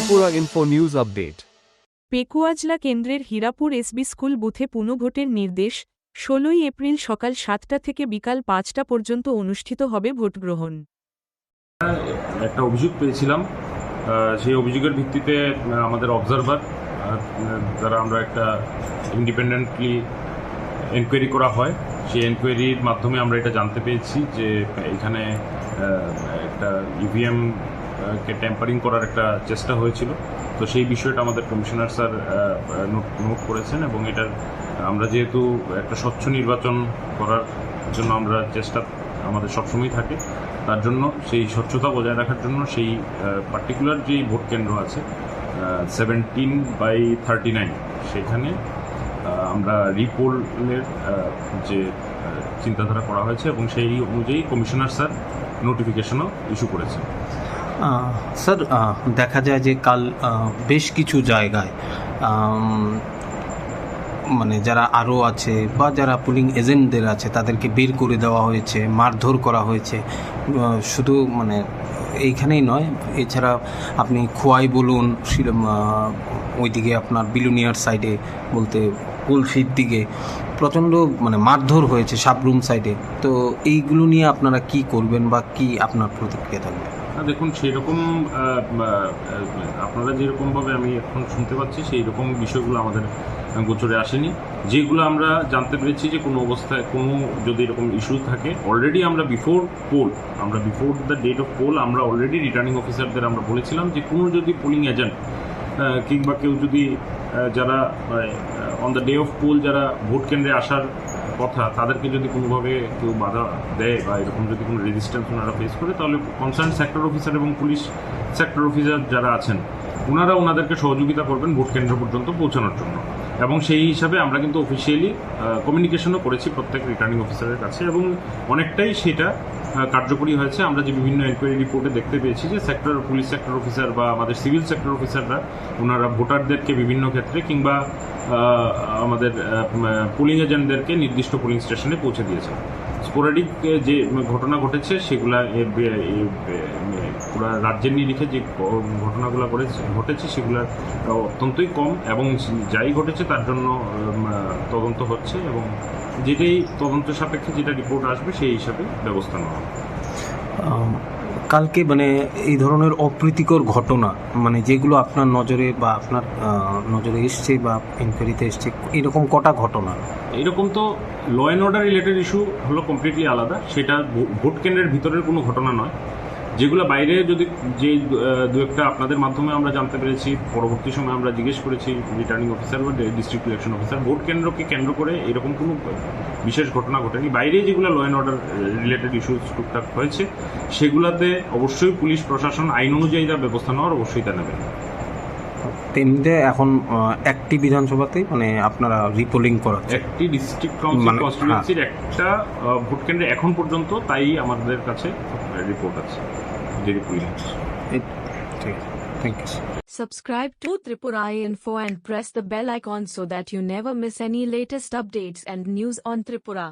Tripura info news update. পেকুয়াজলা কেন্দ্রের Hirapur SB school বুথে পুনঃভোটের নির্দেশ। ১৬ই এপ্রিল সকাল ৭টা থেকে বিকাল ৫টা পর্যন্ত অনুষ্ঠিত হবে ভোটগ্রহণ। একটা অভিযোগ পেয়েছিলাম, সেই অভিযোগের ভিত্তিতে আমাদের অবজারভার দ্বারা আমরা একটা ইন্ডিপেন্ডেন্টলি এনকোয়ারি করা হয়। সেই এনকোয়ারির মাধ্যমে আমরা এটা জানতে পেরেছি যে এখানে একটা ইভিএম কে ট্যাম্পারিং করার একটা চেষ্টা হয়েছিল। তো সেই বিষয়টা আমাদের কমিশনার স্যার নোট করেছেন এবং এটার আমরা যেহেতু একটা স্বচ্ছ নির্বাচন করার জন্য আমরা চেষ্টা আমাদের সবসময় থাকে, তার জন্য সেই স্বচ্ছতা বজায় রাখার জন্য সেই পার্টিকুলার যেই ভোট কেন্দ্র আছে 17/39 সেখানে আমরা রিপোলের যে চিন্তাধারা করা হয়েছে এবং সেই অনুযায়ী কমিশনার স্যার নোটিফিকেশনও ইস্যু করেছেন। স্যার, দেখা যায় যে কাল বেশ কিছু জায়গায় মানে যারা আরও আছে বা যারা পুলিং এজেন্টদের আছে তাদেরকে বের করে দেওয়া হয়েছে, মারধর করা হয়েছে। শুধু মানে এইখানেই নয়, এছাড়া আপনি খোয়াই বলুন, ওইদিকে আপনার বিলুনিয়ার সাইডে বলতে কুলফির দিকে প্রচণ্ড মানে মারধর হয়েছে, সাবরুম সাইডে। তো এইগুলো নিয়ে আপনারা কি করবেন বা কি আপনার প্রতিক্রিয়া থাকবে? দেখুন, সেই রকম আপনারা যেরকমভাবে আমি এখন শুনতে পাচ্ছি সেই রকম বিষয়গুলো আমাদের গোচরে আসেনি। যেগুলো আমরা জানতে পেরেছি যে কোনো অবস্থায় কোনো যদি এরকম ইস্যু থাকে, অলরেডি আমরা before the date of poll আমরা অলরেডি রিটার্নিং অফিসারদের আমরা বলেছিলাম যে কোনো যদি পোলিং এজেন্ট কিংবা কেউ যদি যারা on the day of poll যারা ভোট কেন্দ্রে আসার কথা তাদেরকে যদি কোনোভাবে কেউ বাধা দেয় বা এরকম যদি কোনো রেজিস্ট্যান্স ওনারা ফেস করে, তাহলে কনসার্ন সেক্টর অফিসার এবং পুলিশ সেক্টর অফিসার যারা আছেন ওনারা ওনাদেরকে সহযোগিতা করবেন ভোট কেন্দ্র পর্যন্ত পৌঁছানোর জন্য। এবং সেই হিসাবে আমরা কিন্তু অফিসিয়ালি কমিউনিকেশনও করেছি প্রত্যেক রিটার্নিং অফিসারের কাছে এবং অনেকটাই সেটা কার্যকরী হয়েছে। আমরা যে বিভিন্ন এনকোয়ারি রিপোর্টে দেখতে পেয়েছি যে পুলিশ সেক্টর অফিসার বা আমাদের সিভিল সেক্টর অফিসাররা ওনারা ভোটারদেরকে বিভিন্ন ক্ষেত্রে কিংবা আমাদের পোলিং এজেন্টদেরকে নির্দিষ্ট পোলিং স্টেশনে পৌঁছে দিয়েছে। স্পোরাডিক যে ঘটনা ঘটেছে সেগুলা পুরো রাজ্যের নিরিখে যে ঘটনাগুলো ঘটেছে সেগুলো অত্যন্তই কম এবং যাই ঘটেছে তার জন্য তদন্ত হচ্ছে এবং যেটাই তদন্ত সাপেক্ষে যেটা রিপোর্ট আসবে সেই হিসাবে ব্যবস্থা নেওয়া হবে। কালকে মানে এই ধরনের অপ্রীতিকর ঘটনা মানে যেগুলো আপনার নজরে বা আপনার নজরে এসছে বা এনকোয়ারিতে এসছে, এরকম কটা ঘটনা? এরকম তো law and order related issue হলো কমপ্লিটলি আলাদা, সেটা ভোট কেন্দ্রের ভিতরের কোনো ঘটনা নয়। যেগুলো বাইরে যদি যে দু একটা আপনাদের মাধ্যমে আমরা জানতে পেরেছি, পরবর্তী সময় আমরা জিজ্ঞেস করেছি রিটার্নিং অফিসার বা ডিস্ট্রিক্ট ইলেকশন অফিসার, ভোট কেন্দ্রকে কেন্দ্র করে এরকম কোনো বিশেষ ঘটনা ঘটেনি। বাইরে যেগুলো law and order related issue টুকটাক হয়েছে সেগুলোতে অবশ্যই পুলিশ প্রশাসন আইন অনুযায়ী যা ব্যবস্থা নেওয়ার অবশ্যই তা নেবেন। তেমনিতে এখন একটি বিধানসভাতে মানে আপনারা রিপোলিং করাচ্ছেন, একটি ডিস্ট্রিক্ট কাউন্সিল কনস্টিটিউয়েন্সির একটা ভোট কেন্দ্রে এখন পর্যন্ত তাই আমাদের কাছে রিপোর্ট আছে যে রিপোলিং হচ্ছে। ঠিক আছে, thank you. Subscribe to Tripura Info and press the bell icon so that you never miss any latest updates and news on Tripura.